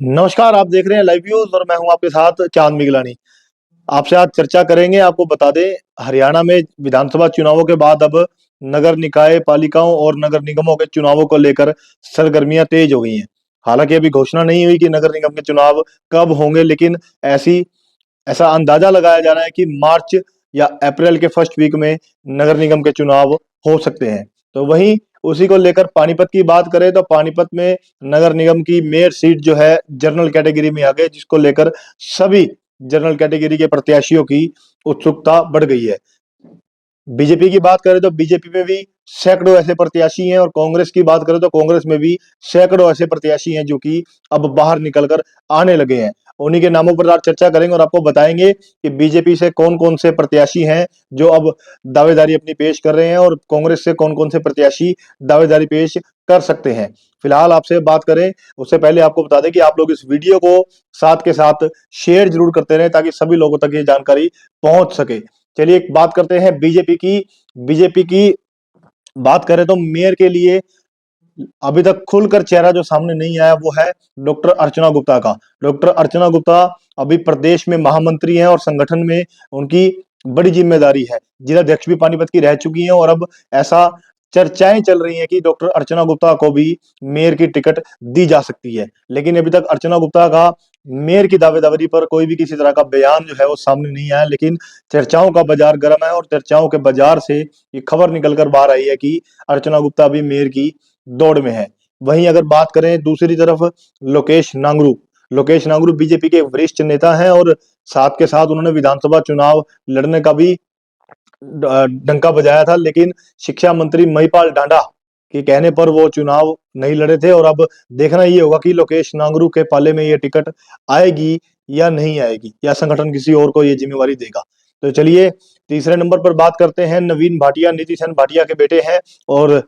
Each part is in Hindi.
नमस्कार, आप देख रहे हैं लाइव व्यूज और मैं हूं आपके साथ चांद मिगलानी। आपसे आज चर्चा करेंगे। आपको बता दें, हरियाणा में विधानसभा चुनावों के बाद अब नगर निकाय पालिकाओं और नगर निगमों के चुनावों को लेकर सरगर्मियां तेज हो गई हैं। हालांकि अभी घोषणा नहीं हुई कि नगर निगम के चुनाव कब होंगे, लेकिन ऐसी ऐसा अंदाजा लगाया जा रहा है कि मार्च या अप्रैल के फर्स्ट वीक में नगर निगम के चुनाव हो सकते हैं। तो वहीं उसी को लेकर पानीपत की बात करें तो पानीपत में नगर निगम की मेयर सीट जो है जनरल कैटेगरी में आ गई, जिसको लेकर सभी जनरल कैटेगरी के प्रत्याशियों की उत्सुकता बढ़ गई है। बीजेपी की बात करें तो बीजेपी में भी सैकड़ों ऐसे प्रत्याशी हैं और कांग्रेस की बात करें तो कांग्रेस में भी सैकड़ों ऐसे प्रत्याशी हैं जो कि अब बाहर निकलकर आने लगे हैं। उन्हीं के नामों पर आज चर्चा करेंगे और आपको बताएंगे कि बीजेपी से कौन कौन से प्रत्याशी हैं जो अब दावेदारी अपनी पेश कर रहे हैं और कांग्रेस से कौन कौन से प्रत्याशी दावेदारी पेश कर सकते हैं। फिलहाल आपसे बात करें उससे पहले आपको बता दें कि आप लोग इस वीडियो को साथ के साथ शेयर जरूर करते रहें ताकि सभी लोगों तक ये जानकारी पहुंच सके। चलिए एक बात करते हैं बीजेपी की। बीजेपी की बात करें तो मेयर के लिए अभी तक खुलकर चेहरा जो सामने नहीं आया वो है डॉक्टर अर्चना गुप्ता का। डॉक्टर अर्चना गुप्ता अभी प्रदेश में महामंत्री हैं और संगठन में उनकी बड़ी जिम्मेदारी है। जिलाध्यक्ष भी पानीपत की रह चुकी हैं और अब ऐसा चर्चाएं चल रही हैं कि डॉक्टर अर्चना गुप्ता को भी मेयर की टिकट दी जा सकती है। लेकिन अभी तक अर्चना गुप्ता का मेयर की दावेदारी पर कोई भी किसी तरह का बयान जो है वो सामने नहीं आया। लेकिन चर्चाओं का बाजार गर्म है और चर्चाओं के बाजार से ये खबर निकलकर बाहर आई है कि अर्चना गुप्ता भी मेयर की दौड़ में है। वहीं अगर बात करें दूसरी तरफ लोकेश नांगरू बीजेपी के वरिष्ठ नेता हैं और साथ के साथ उन्होंने विधानसभा चुनाव लड़ने का भी डंका बजाया था, लेकिन शिक्षा मंत्री महिपाल डांडा के कहने पर वो चुनाव नहीं लड़े थे। और अब देखना ये होगा कि लोकेश नांगरू के पाले में ये टिकट आएगी या नहीं आएगी, या संगठन किसी और को ये जिम्मेवारी देगा। तो चलिए तीसरे नंबर पर बात करते हैं नवीन भाटिया। नीतीश भाटिया के बेटे हैं और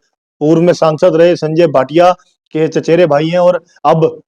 पूर्व में सांसद रहे संजय भाटिया के चचेरे भाई हैं और अब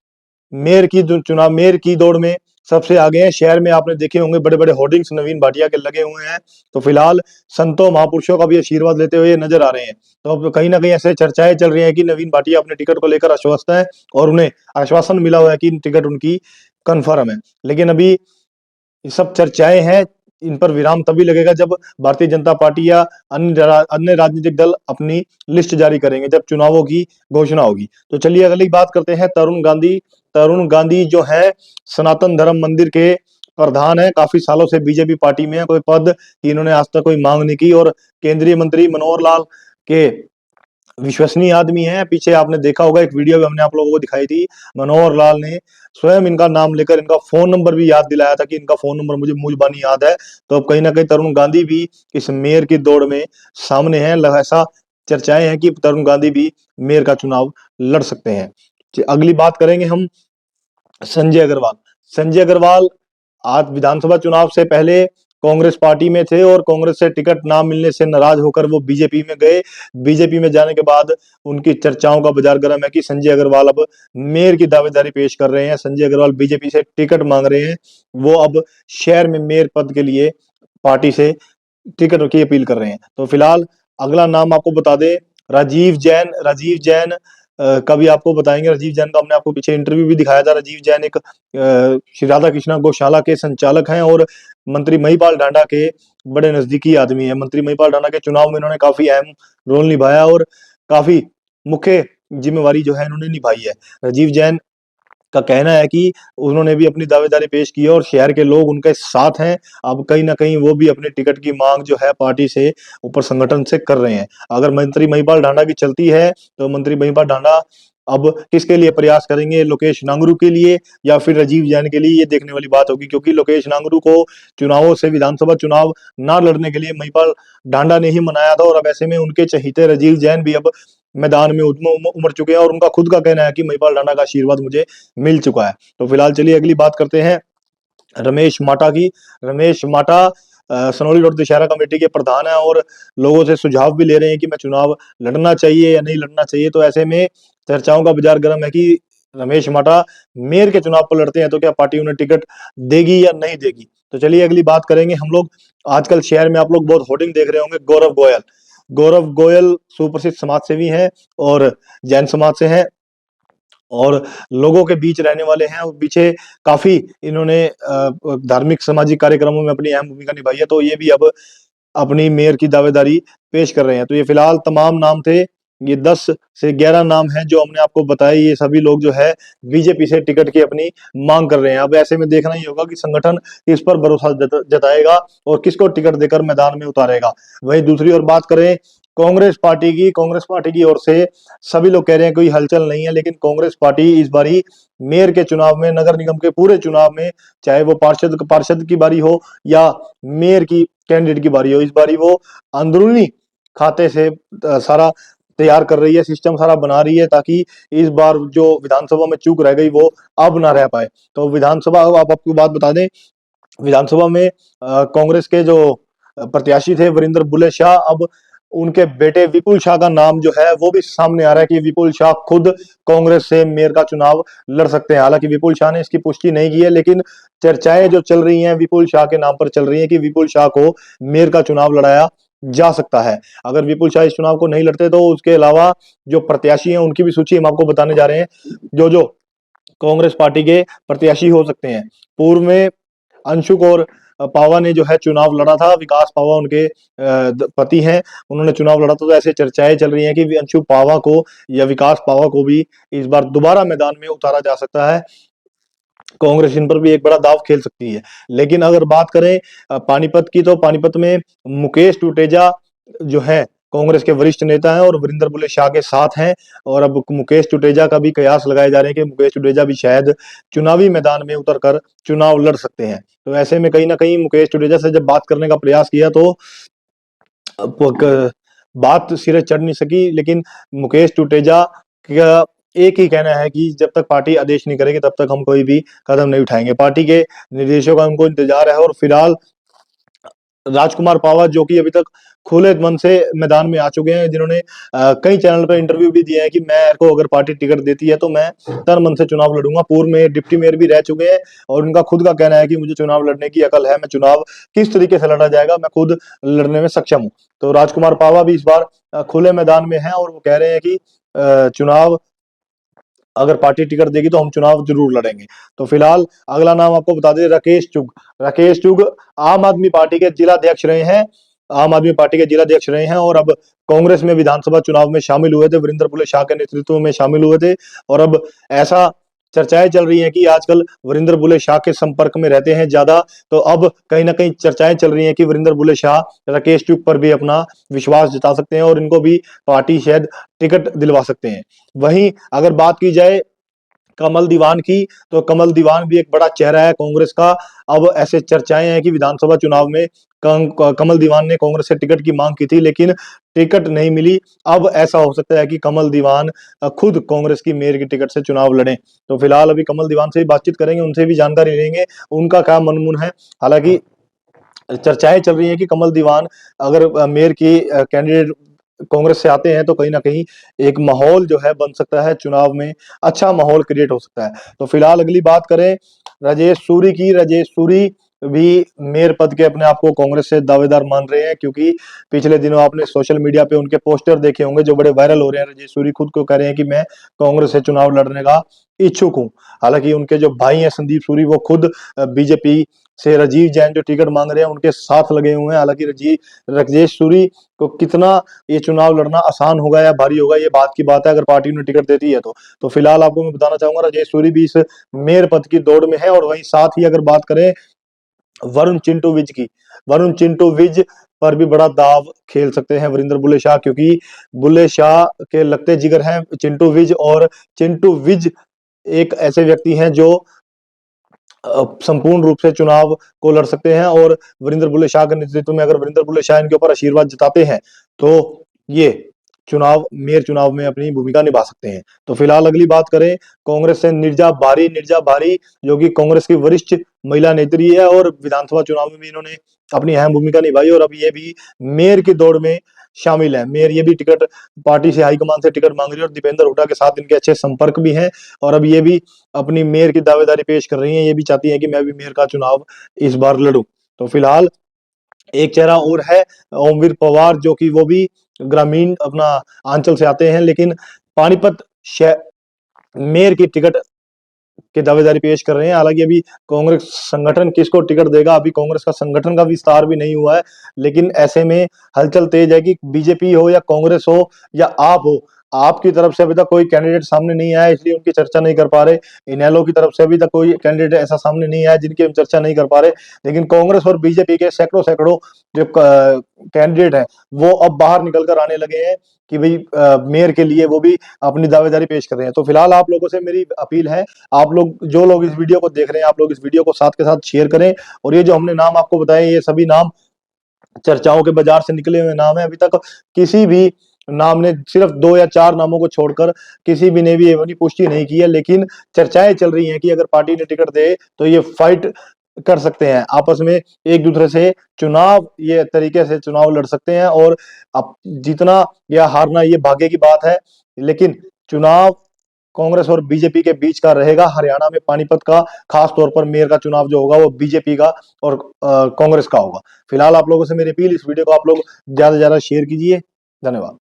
मेयर की दौड़ में सबसे आगे हैं। शहर में आपने देखे होंगे बड़े बड़े होर्डिंग्स नवीन भाटिया के लगे हुए हैं। तो फिलहाल संतों महापुरुषों का भी आशीर्वाद लेते हुए नजर आ रहे हैं। तो अब कहीं ना कहीं ऐसे चर्चाएं चल रही हैं कि नवीन भाटिया अपने टिकट को लेकर आश्वस्त है और उन्हें आश्वासन मिला हुआ है कि टिकट उनकी कन्फर्म है। लेकिन अभी ये सब चर्चाएं हैं, इन पर विराम तभी लगेगा जब भारतीय जनता पार्टी या अन्य राजनीतिक दल अपनी लिस्ट जारी करेंगे, जब चुनावों की घोषणा होगी। तो चलिए अगली बात करते हैं तरुण गांधी। तरुण गांधी जो है सनातन धर्म मंदिर के प्रधान है, काफी सालों से बीजेपी पार्टी में है। कोई पद की इन्होंने आज तक कोई मांग नहीं की और केंद्रीय मंत्री मनोहर लाल के विश्वसनीय आदमी है। पीछे आपने देखा होगा एक वीडियो भी हमने आप लोगों को दिखाई थी, मनोहर लाल ने स्वयं इनका नाम लेकर इनका फोन नंबर भी याद दिलाया था कि इनका फोन नंबर मुझे मुंहजबानी याद है। तो अब कहीं ना कहीं तरुण गांधी भी इस मेयर की दौड़ में सामने है। ऐसा चर्चाएं हैं कि तरुण गांधी भी मेयर का चुनाव लड़ सकते हैं। अगली बात करेंगे हम संजय अग्रवाल। संजय अग्रवाल आज विधानसभा चुनाव से पहले कांग्रेस पार्टी में थे और कांग्रेस से टिकट ना मिलने से नाराज होकर वो बीजेपी में गए। बीजेपी में जाने के बाद उनकी चर्चाओं का बाजार गर्म है कि संजय अग्रवाल अब मेयर की दावेदारी पेश कर रहे हैं। संजय अग्रवाल बीजेपी से टिकट मांग रहे हैं। वो अब शहर में मेयर पद के लिए पार्टी से टिकट की अपील कर रहे हैं। तो फिलहाल अगला नाम आपको बता दें राजीव जैन। राजीव जैन का भी आपको बताएंगे। राजीव जैन का हमने आपको पीछे इंटरव्यू भी दिखाया था। राजीव जैन एक श्री राधा कृष्णा गौशाला के संचालक हैं और मंत्री महिपाल डांडा के बड़े नजदीकी आदमी है। मंत्री महिपाल डांडा के चुनाव में इन्होंने काफी अहम रोल निभाया और काफी मुख्य जिम्मेवारी जो है इन्होंने निभाई है। राजीव जैन का कहना है कि उन्होंने भी अपनी दावेदारी पेश की है और शहर के लोग उनके साथ हैं। अब कहीं ना कहीं वो भी अपने टिकट की मांग जो है पार्टी से ऊपर संगठन से कर रहे हैं। अगर मंत्री महिपाल डांडा की चलती है तो मंत्री महिपाल डांडा अब किसके लिए प्रयास करेंगे, लोकेश नांगरू के लिए या फिर राजीव जैन के लिए, ये देखने वाली बात होगी। क्योंकि लोकेश नांगरू को चुनावों से विधानसभा चुनाव ना लड़ने के लिए महिपाल डांडा ने ही मनाया था और अब ऐसे में उनके चहीते राजीव जैन भी अब मैदान में उमड़ चुके हैं और उनका खुद का कहना है कि महिपाल डांडा का आशीर्वाद मुझे मिल चुका है। तो फिलहाल चलिए अगली बात करते हैं रमेश माटा की। रमेश माटा सनोली रोड दशहरा कमेटी के प्रधान है और लोगों से सुझाव भी ले रहे हैं कि मैं चुनाव लड़ना चाहिए या नहीं लड़ना चाहिए। तो ऐसे में चर्चाओं का बाजार गर्म है कि रमेश माटा मेयर के चुनाव पर लड़ते हैं तो क्या पार्टी उन्हें टिकट देगी या नहीं देगी। तो चलिए अगली बात करेंगे हम लोग। आजकल शहर में आप लोग बहुत होर्डिंग देख रहे होंगे गौरव गोयल। गौरव गोयल सुप्रसिद्ध समाज सेवी हैं और जैन समाज से हैं और लोगों के बीच रहने वाले हैं, और पीछे काफी इन्होंने धार्मिक सामाजिक कार्यक्रमों में अपनी अहम भूमिका निभाई है। तो ये भी अब अपनी मेयर की दावेदारी पेश कर रहे हैं। तो ये फिलहाल तमाम नाम थे, ये 10 से 11 नाम हैं जो हमने आपको बताए। ये सभी लोग जो है बीजेपी से टिकट की अपनी मांग कर रहे हैं। अब ऐसे में देखना ही होगा कि संगठन किस पर भरोसा जताएगा और किसको टिकट देकर मैदान में उतारेगा। वहीं दूसरी ओर बात करें कांग्रेस पार्टी की ओर से सभी लोग कह रहे हैं कोई हलचल नहीं है, लेकिन कांग्रेस पार्टी इस बारी मेयर के चुनाव में, नगर निगम के पूरे चुनाव में, चाहे वो पार्षद की बारी हो या मेयर की कैंडिडेट की बारी हो, इस बारी वो अंदरूनी खाते से सारा तैयार कर रही है, सिस्टम सारा बना रही है, ताकि इस बार जो विधानसभा में चूक रह गई वो अब ना रह पाए। तो विधानसभा, आप आपको बात बता दें, विधानसभा में कांग्रेस के जो प्रत्याशी थे वरिंदर बुल्ले शाह, अब उनके बेटे विपुल शाह का नाम जो है वो भी सामने आ रहा है कि विपुल शाह खुद कांग्रेस से मेयर का चुनाव लड़ सकते हैं। हालांकि विपुल शाह ने इसकी पुष्टि नहीं की है, लेकिन चर्चाएं जो चल रही हैं विपुल शाह के नाम पर चल रही हैं कि विपुल शाह को मेयर का चुनाव लड़ाया जा सकता है। अगर विपुल शाह इस चुनाव को नहीं लड़ते तो उसके अलावा जो प्रत्याशी हैं उनकी भी सूची हम आपको बताने जा रहे हैं, जो जो कांग्रेस पार्टी के प्रत्याशी हो सकते हैं। पूर्व में अंशुक और पावा ने जो है चुनाव लड़ा था, विकास पावा उनके पति हैं, उन्होंने चुनाव लड़ा था। तो ऐसे चर्चाएं चल रही हैं कि अंशुक पावा को या विकास पावा को भी इस बार दोबारा मैदान में उतारा जा सकता है। कांग्रेस इन पर भी एक बड़ा दाव खेल सकती है। लेकिन अगर बात करें पानीपत की, तो पानीपत में मुकेश टुटेजा जो है कांग्रेस के वरिष्ठ नेता हैं और वरिंदर बुल्ले शाह के साथ हैं। और अब मुकेश टुटेजा का भी कयास लगाए जा रहे हैं कि मुकेश टुटेजा भी शायद चुनावी मैदान में उतरकर चुनाव लड़ सकते हैं। तो ऐसे में कहीं ना कहीं मुकेश टुटेजा से जब बात करने का प्रयास किया तो बात सिरे चढ़ नहीं सकी। लेकिन मुकेश टुटेजा का एक ही कहना है कि जब तक पार्टी आदेश नहीं करेगी तब तक हम कोई भी कदम नहीं उठाएंगे। पार्टी के निर्देशों का उनको इंतजार है। और फिलहाल राजकुमार पावा, जो कि अभी तक खुले मन से मैदान में आ चुके हैं, जिन्होंने कई चैनल पर इंटरव्यू भी दिए हैं कि मैं को अगर पार्टी टिकट देती है तो मैं तन मन से चुनाव लड़ूंगा। पूर्व में डिप्टी मेयर भी रह चुके हैं और उनका खुद का कहना है कि मुझे चुनाव लड़ने की अकल है, मैं चुनाव किस तरीके से लड़ा जाएगा मैं खुद लड़ने में सक्षम हूँ। तो राजकुमार पावा भी इस बार खुले मैदान में है और वो कह रहे हैं कि चुनाव अगर पार्टी टिकट देगी तो हम चुनाव जरूर लड़ेंगे। तो फिलहाल अगला नाम आपको बता दें, राकेश चुग। राकेश चुग आम आदमी पार्टी के जिलाध्यक्ष रहे हैं, आम आदमी पार्टी के जिलाध्यक्ष रहे हैं और अब कांग्रेस में विधानसभा चुनाव में शामिल हुए थे, वरिंदर बुल्ले शाह के नेतृत्व में शामिल हुए थे। और अब ऐसा चर्चाएं चल रही हैं कि आजकल वरिंदर बुल्ले शाह के संपर्क में रहते हैं ज्यादा। तो अब कहीं ना कहीं चर्चाएं चल रही हैं कि वरिंदर बुल्ले शाह राकेश चुग पर भी अपना विश्वास जता सकते हैं और इनको भी पार्टी शायद टिकट दिलवा सकते हैं। वहीं अगर बात की जाए कमल दीवान की, तो कमल दीवान भी एक बड़ा चेहरा है कांग्रेस का। अब ऐसे चर्चाएं हैं कि विधानसभा चुनाव में कमल दीवान ने कांग्रेस से टिकट की मांग की थी, लेकिन टिकट नहीं मिली। अब ऐसा हो सकता है कि कमल दीवान खुद कांग्रेस की मेयर की टिकट से चुनाव लड़ें। तो फिलहाल अभी कमल दीवान से भी बातचीत करेंगे, उनसे भी जानकारी लेंगे उनका क्या मनमून है। हालांकि चर्चाएं चल रही हैं कि कमल दीवान अगर मेयर की कैंडिडेट कांग्रेस से आते हैं तो कहीं ना कहीं एक माहौल जो है बन सकता है, चुनाव में अच्छा माहौल क्रिएट हो सकता है। तो फिलहाल अगली बात करें राजेश सूरी की। राजेश सूरी भी मेयर पद के अपने आप को कांग्रेस से दावेदार मान रहे हैं, क्योंकि पिछले दिनों आपने सोशल मीडिया पे उनके पोस्टर देखे होंगे जो बड़े वायरल हो रहे हैं। राजेश सूरी खुद को कह रहे हैं कि मैं कांग्रेस से चुनाव लड़ने का इच्छुक हूं। हालांकि उनके जो भाई हैं संदीप सूरी, वो खुद बीजेपी से राजीव जैन जो टिकट मांग रहे हैं उनके साथ लगे हुए हैं। हालांकि राजेश सूरी को कितना ये चुनाव लड़ना आसान होगा या भारी होगा, ये बात की बात है अगर पार्टी उन्हें टिकट देती है तो फिलहाल आपको मैं बताना चाहूंगा राजेश सूरी भी इस मेयर पद की दौड़ में है। और वहीं साथ ही अगर बात करें वरुण चिंटू विज की, वरुण चिंटू विज पर भी बड़ा दाव खेल सकते हैं वरिंदर बुल्ले शाह, क्योंकि बुल्ले शाह के लगते जिगर हैं चिंटू विज। और चिंटू विज एक ऐसे व्यक्ति हैं जो संपूर्ण रूप से चुनाव को लड़ सकते हैं। और वरिंदर बुल्ले शाह के नेतृत्व में अगर वरिंदर बुल्ले शाह इनके ऊपर आशीर्वाद जताते हैं तो ये मेयर चुनाव में अपनी भूमिका निभा सकते हैं। तो फिलहाल अगली बात करें कांग्रेस से निर्जा भारी। निर्जा भारी जो कि कांग्रेस की वरिष्ठ महिला नेत्री है और विधानसभा चुनाव में भी इन्होंने अपनी अहम भूमिका निभाई और अब ये भी मेयर की दौड़ में शामिल है। मेयर ये भी टिकट पार्टी से हाईकमान से टिकट मांग रही है और दीपेंद्र हुड्डा के साथ इनके अच्छे संपर्क भी हैं। और अब ये भी अपनी मेयर की दावेदारी पेश कर रही हैं, ये भी चाहती हैं कि मैं भी मेयर का चुनाव इस बार लड़ूं। तो फिलहाल एक चेहरा और है ओमवीर पवार, जो कि वो भी ग्रामीण अपना आंचल से आते हैं, लेकिन पानीपत मेयर की टिकट की दावेदारी पेश कर रहे हैं। हालांकि अभी कांग्रेस संगठन किसको टिकट देगा, अभी कांग्रेस का संगठन का विस्तार भी नहीं हुआ है, लेकिन ऐसे में हलचल तेज है कि बीजेपी हो या कांग्रेस हो या आप हो, आपकी तरफ से अभी तक कोई कैंडिडेट सामने नहीं आया, इसलिए उनकी चर्चा नहीं कर पा रहे। इनेलो की तरफ से अभी तक कोई कैंडिडेट ऐसा सामने नहीं आया जिनकी हम चर्चा नहीं कर पा रहे। लेकिन कांग्रेस और बीजेपी के सैकड़ों सैकड़ों जो कैंडिडेट हैं वो अब बाहर निकल कर आने लगे हैं कि भाई मेयर के लिए वो भी अपनी दावेदारी पेश कर रहे हैं। तो फिलहाल आप लोगों से मेरी अपील है, आप लोग जो लोग इस वीडियो को देख रहे हैं, आप लोग इस वीडियो को साथ के साथ शेयर करें। और ये जो हमने नाम आपको बताए, ये सभी नाम चर्चाओं के बाजार से निकले हुए नाम है। अभी तक किसी भी नाम ने, सिर्फ 2 या 4 नामों को छोड़कर किसी भी ने भी ये वाली पुष्टि नहीं की है, लेकिन चर्चाएं चल रही हैं कि अगर पार्टी ने टिकट दे तो ये फाइट कर सकते हैं आपस में, एक दूसरे से चुनाव, ये तरीके से चुनाव लड़ सकते हैं। और अब जीतना या हारना ये भाग्य की बात है, लेकिन चुनाव कांग्रेस और बीजेपी के बीच का रहेगा। हरियाणा में पानीपत का खास तौर पर मेयर का चुनाव जो होगा वो बीजेपी का और कांग्रेस का होगा। फिलहाल आप लोगों से मेरी अपील, इस वीडियो को आप लोग ज्यादा से ज्यादा शेयर कीजिए। धन्यवाद।